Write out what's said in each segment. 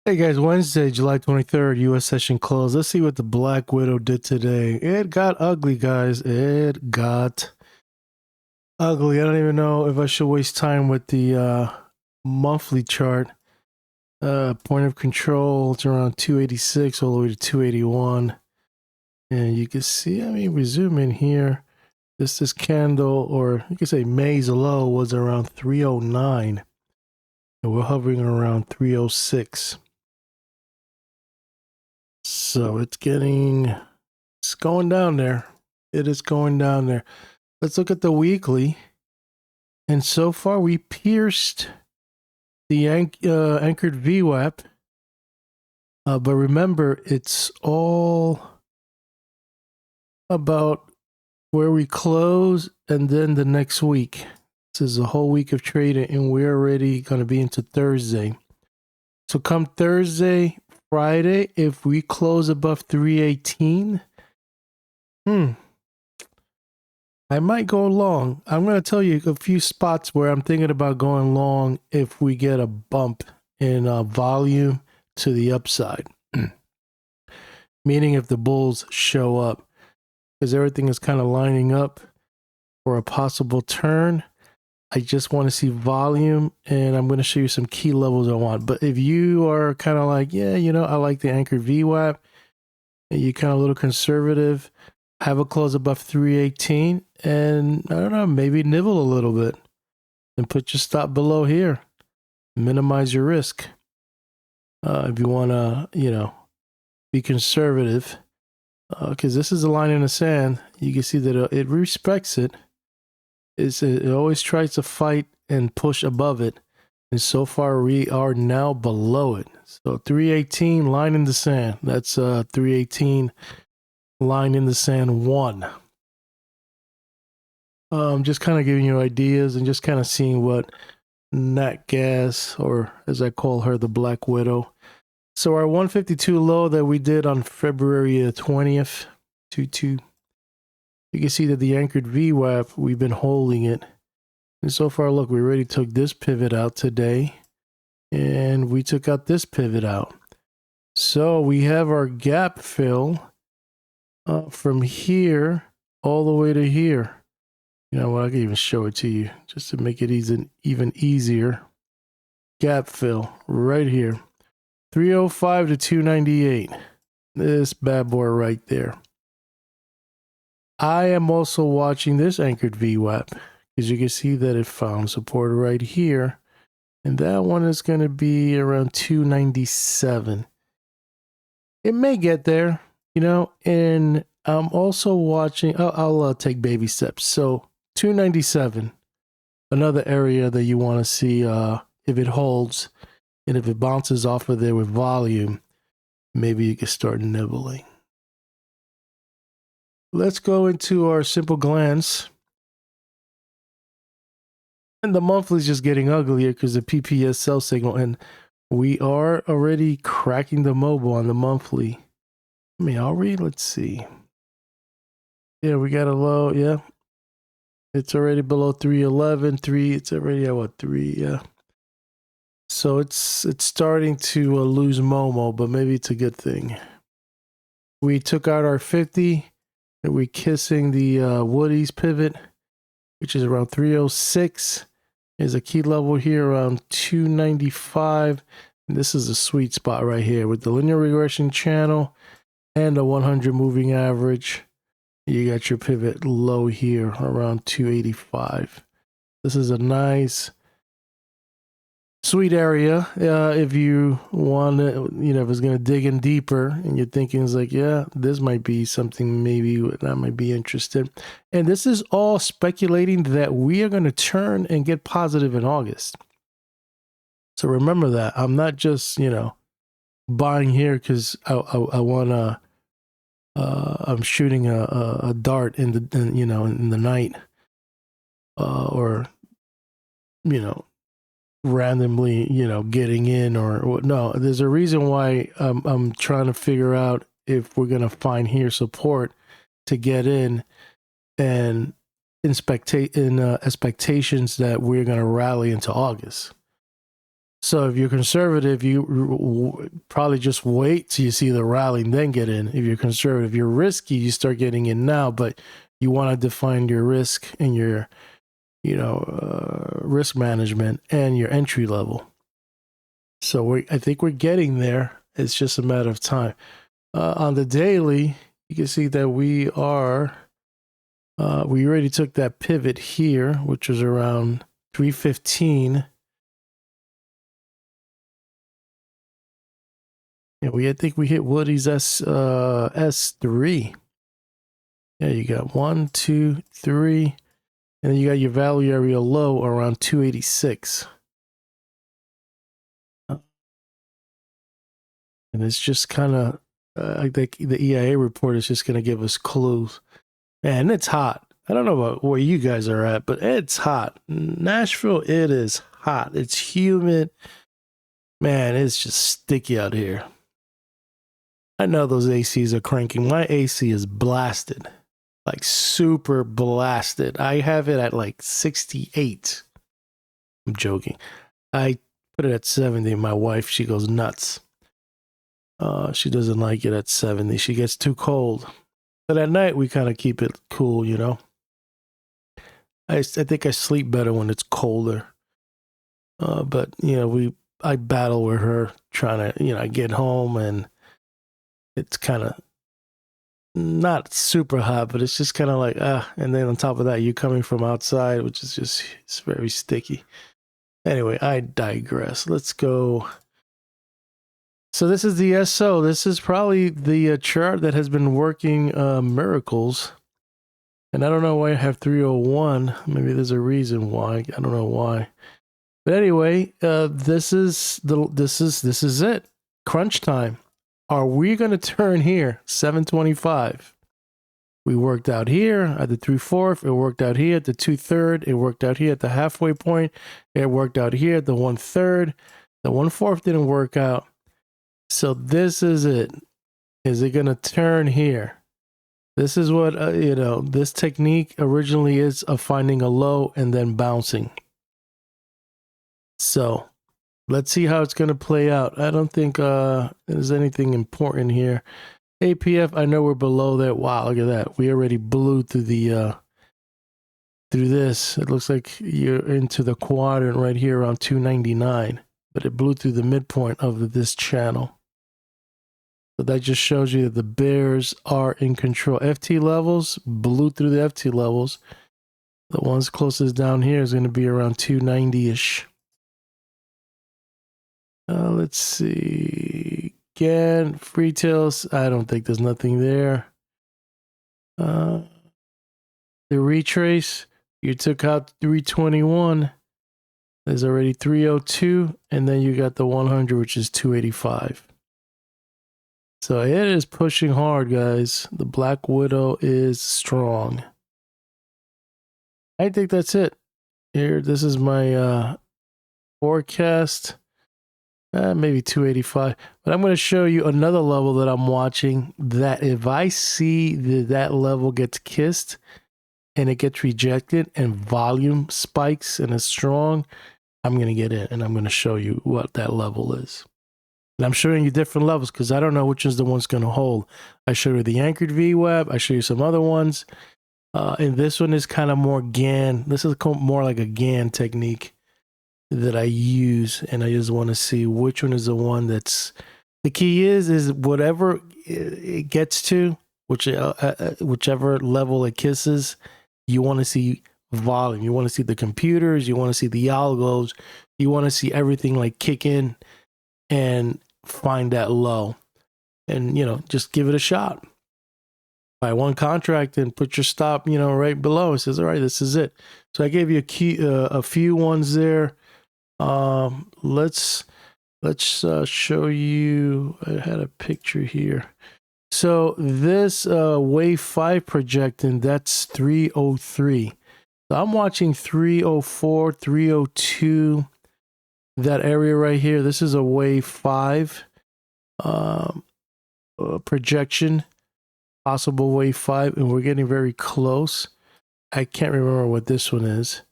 Hey guys, Wednesday, July 23rd, US session closed. Let's see what the Black Widow did today. It got ugly, guys. It got ugly. I don't even know if I should waste time with the monthly chart. Point of control, it's around 286 all the way to 281. And you can see, we zoom in here. This candle, or you could say May's low, was around 309. And we're hovering around 306. So it's going down there. It is going down there. Let's look at the weekly. And so far we pierced the anchored VWAP. But remember, it's all about where we close and then the next week. This is a whole week of trading and we're already going to be into Thursday. So come Thursday, Friday, if we close above 318, I might go long. I'm going to tell you a few spots where I'm thinking about going long if we get a bump in volume to the upside. Meaning if the bulls show up, because everything is kind of lining up for a possible turn. I just want to see volume, and I'm going to show you some key levels I want. But if you are kind of like, yeah, I like the anchored VWAP, and you're kind of a little conservative, have a close above 318, and I don't know, maybe nibble a little bit and put your stop below here. Minimize your risk. If you want to, be conservative, because this is a line in the sand. You can see that it respects it. It always tries to fight and push above it. And so far, we are now below it. So 318, line in the sand. That's 318, line in the sand 1. Just kind of giving you ideas and just kind of seeing what Nat Gas, or as I call her, the Black Widow. So our 152 low that we did on February 20th, 22. You can see that the anchored VWAP, we've been holding it. And so far, look, we already took this pivot out today. And we took out this pivot out. So we have our gap fill from here all the way to here. You know what, I can even show it to you just to make it even easier. Gap fill right here. 305 to 298. This bad boy right there. I am also watching this anchored VWAP because you can see that it found support right here. And that one is going to be around 297. It may get there, and I'm also watching, I'll take baby steps. So 297, another area that you want to see if it holds, and if it bounces off of there with volume, maybe you can start nibbling. Let's go into our simple glance. And the monthly is just getting uglier because the PPS sell signal. And we are already cracking the mobile on the monthly. Are we? Let's see. Yeah, we got a low. Yeah. It's already below 311. 3. It's already at what? 3. Yeah. So it's starting to lose Momo, but maybe it's a good thing. We took out our 50. And we're kissing the Woody's pivot, which is around 306. There's a key level here around 295. And this is a sweet spot right here with the linear regression channel and the 100 moving average. You got your pivot low here around 285. This is a nice, sweet area. If you want to, if it's going to dig in deeper and you're thinking it's like, yeah, this might be something maybe I might be interested. And this is all speculating that we are going to turn and get positive in August. So remember that. I'm not just, buying here because I want to, I'm shooting a dart in the night or, randomly, getting in or no. There's a reason why I'm trying to figure out if we're going to find here support to get in and expectations that we're going to rally into August. So if you're conservative, you probably just wait till you see the rally and then get in. If you're conservative, you're risky, you start getting in now, but you want to define your risk and your, risk management and your entry level. So I think we're getting there. It's just a matter of time. On the daily, you can see that we already took that pivot here, which was around 315. Yeah, I think we hit Woody's S3. Yeah, you got 1, 2, 3, and then you got your value area low around 286. And it's just kind of, I think the EIA report is just going to give us clues. Man, it's hot. I don't know about where you guys are at, but it's hot. Nashville, it is hot. It's humid. Man, it's just sticky out here. I know those ACs are cranking. My AC is blasted, like super blasted. I have it at like 68. I'm joking. I put it at 70. My wife, she goes nuts. She doesn't like it at 70. She gets too cold. But at night, we kind of keep it cool, you know. I think I sleep better when it's colder. But, I battle with her trying to, I get home and it's kind of not super hot, but it's just kind of like, and then on top of that, you're coming from outside, which is just, it's very sticky. Anyway, I digress. Let's go. So this is the SO. This is probably the chart that has been working miracles. And I don't know why I have 301. Maybe there's a reason why. I don't know why. But anyway, this is it. Crunch time. Are we going to turn here? 725. We worked out here at the 3/4. It worked out here at the 2/3. It worked out here at the halfway point. It worked out here at the 1/3. The 1/4 didn't work out. So this is it. Is it going to turn here? This is what, this technique originally is of finding a low and then bouncing. So let's see how it's going to play out. I don't think there's anything important here. APF, I know we're below that. Wow, look at that. We already blew through the through this. It looks like you're into the quadrant right here around 299, but it blew through the midpoint of this channel. So that just shows you that the bears are in control. FT levels blew through the FT levels. The ones closest down here is going to be around 290-ish. Let's see. Gann, free tails. I don't think there's nothing there. The retrace, you took out 321. There's already 302. And then you got the 100, which is 285. So it is pushing hard, guys. The Black Widow is strong. I think that's it. Here, this is my forecast. Maybe 285. But I'm going to show you another level that I'm watching, that if I see that level gets kissed and it gets rejected and volume spikes and is strong, I'm going to get in and I'm going to show you what that level is. And I'm showing you different levels because I don't know which is the one's going to hold. I show you the anchored VWAP. I show you some other ones. And this one is kind of more Gann. This is more like a Gann technique that I use. And I just want to see which one is the one that's... The key is whatever it gets to, whichever level it kisses, you want to see volume. You want to see the computers. You want to see the algos. You want to see everything like kick in and find that low, and just give it a shot. Buy one contract and put your stop right below. It says, all right, this is it. So I gave you a few ones there. Let's show you. I had a picture here. So this wave 5 projecting, that's 303. So I'm watching 304, 302. That area right here, this is a wave 5 projection, possible wave 5, and we're getting very close. I can't remember what this one is,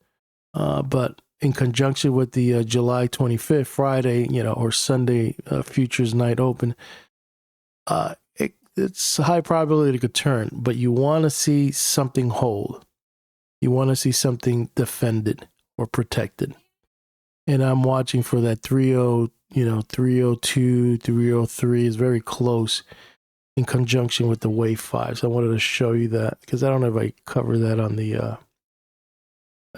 but in conjunction with the July 25th, Friday, or Sunday futures night open, it's a high probability it could turn, but you want to see something hold. You want to see something defended or protected. And I'm watching for that 30, 302, 303 is very close in conjunction with the wave 5. So I wanted to show you that because I don't know if I cover that on the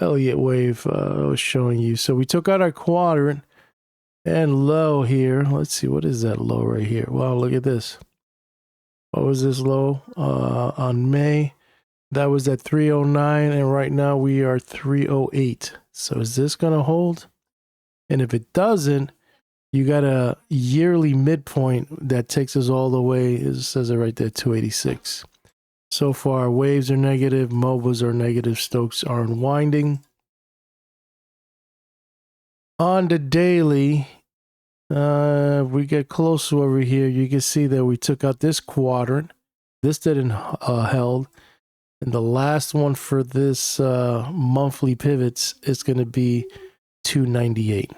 Elliott wave I was showing you. So we took out our quadrant and low here. Let's see, what is that low right here? Wow, look at this. What was this low on May? That was at 309, and right now we are 308. So is this going to hold? And if it doesn't, you got a yearly midpoint that takes us all the way, it says it right there, 286. So far, waves are negative, MOBAs are negative, Stokes are unwinding. On the daily, we get close to over here, you can see that we took out this quadrant. This didn't held. And the last one for this monthly pivots is going to be 298.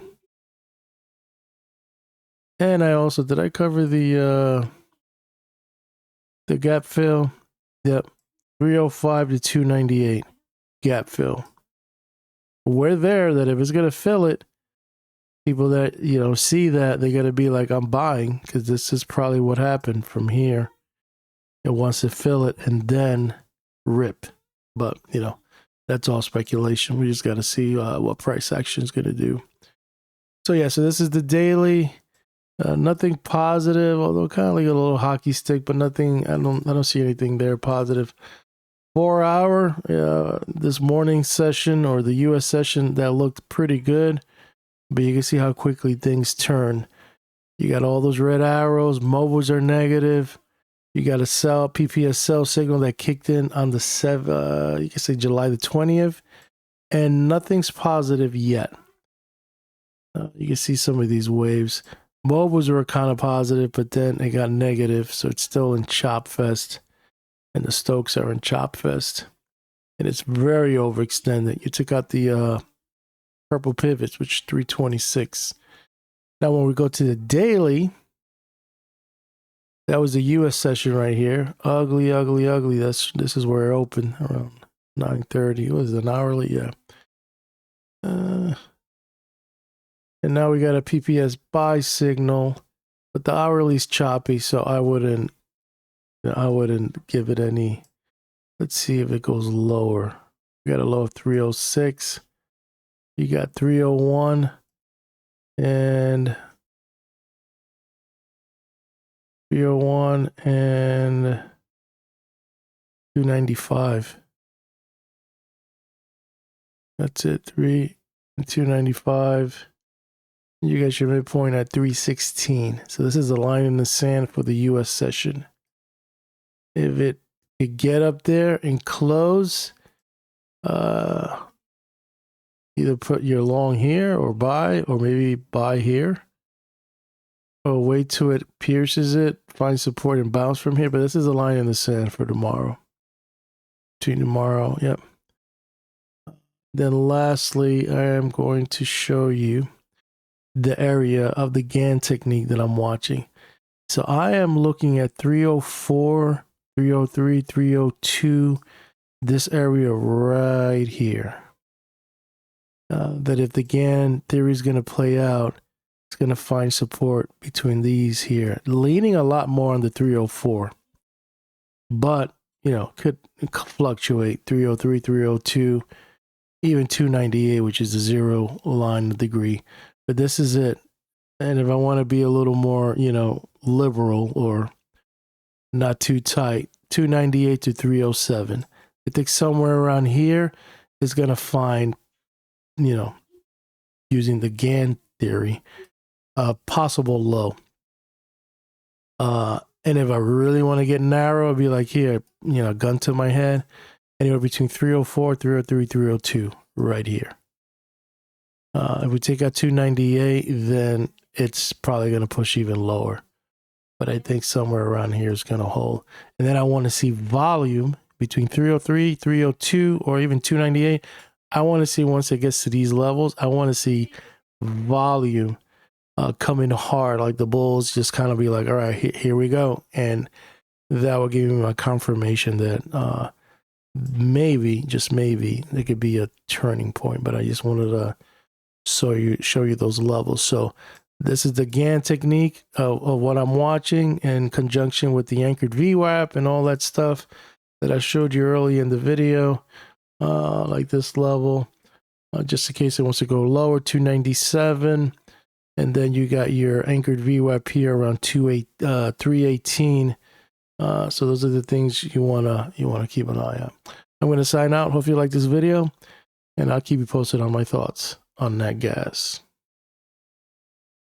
And I also, did I cover the gap fill? Yep, 305 to 298 gap fill. We're there that if it's going to fill it, people that, see that, they're going to be like, I'm buying, because this is probably what happened from here. It wants to fill it and then rip. But, that's all speculation. We just got to see what price action is going to do. So, yeah, so this is the daily. Nothing positive, although kind of like a little hockey stick, but nothing. I don't see anything there positive. 4 hour, this morning session or the U.S. session that looked pretty good, but you can see how quickly things turn. You got all those red arrows. Mobiles are negative. You got a PPS sell signal that kicked in on the you can say July the 20th, and nothing's positive yet. You can see some of these waves. Mobiles were kind of positive, but then it got negative, so it's still in chop fest, and the Stokes are in chop fest, and it's very overextended. You took out the purple pivots, which is 326. Now, when we go to the daily, that was the U.S. session right here. Ugly, ugly, ugly. This is where it opened around 9:30. It was an hourly, yeah. And now we got a PPS buy signal, but the hourly's choppy, so I wouldn't give it any. Let's see if it goes lower. We got a low of 306. You got 301 and 301 and 295. That's it. 3 and 295. You got your midpoint at 316. So this is a line in the sand for the U.S. session. If it could get up there and close, either put your long here or buy, or maybe buy here. Or wait till it pierces it, find support and bounce from here. But this is a line in the sand for tomorrow. Between tomorrow, yep. Then lastly, I am going to show you the area of the Gann technique that I'm watching. So I am looking at 304, 303, 302, this area right here. That if the Gann theory is going to play out, it's going to find support between these here, leaning a lot more on the 304, but could fluctuate 303, 302, even 298, which is the zero line degree. But this is it. And if I want to be a little more, liberal or not too tight, 298 to 307. I think somewhere around here is going to find, using the Gann theory, a possible low. And if I really want to get narrow, I'd be like here, gun to my head, anywhere between 304, 303, 302, right here. If we take out 298, then it's probably going to push even lower. But I think somewhere around here is going to hold. And then I want to see volume between 303, 302, or even 298. I want to see once it gets to these levels, I want to see volume coming hard, like the bulls just kind of be like, all right, here we go. And that will give me my confirmation that maybe, just maybe, it could be a turning point. But I just wanted to show you those levels. So this is the Gann technique of what I'm watching in conjunction with the anchored VWAP and all that stuff that I showed you early in the video, like this level, just in case it wants to go lower, 297. And then you got your anchored VWAP here around 318. So those are the things you wanna keep an eye on. I'm gonna sign out. Hope you like this video, and I'll keep you posted on my thoughts on that gas.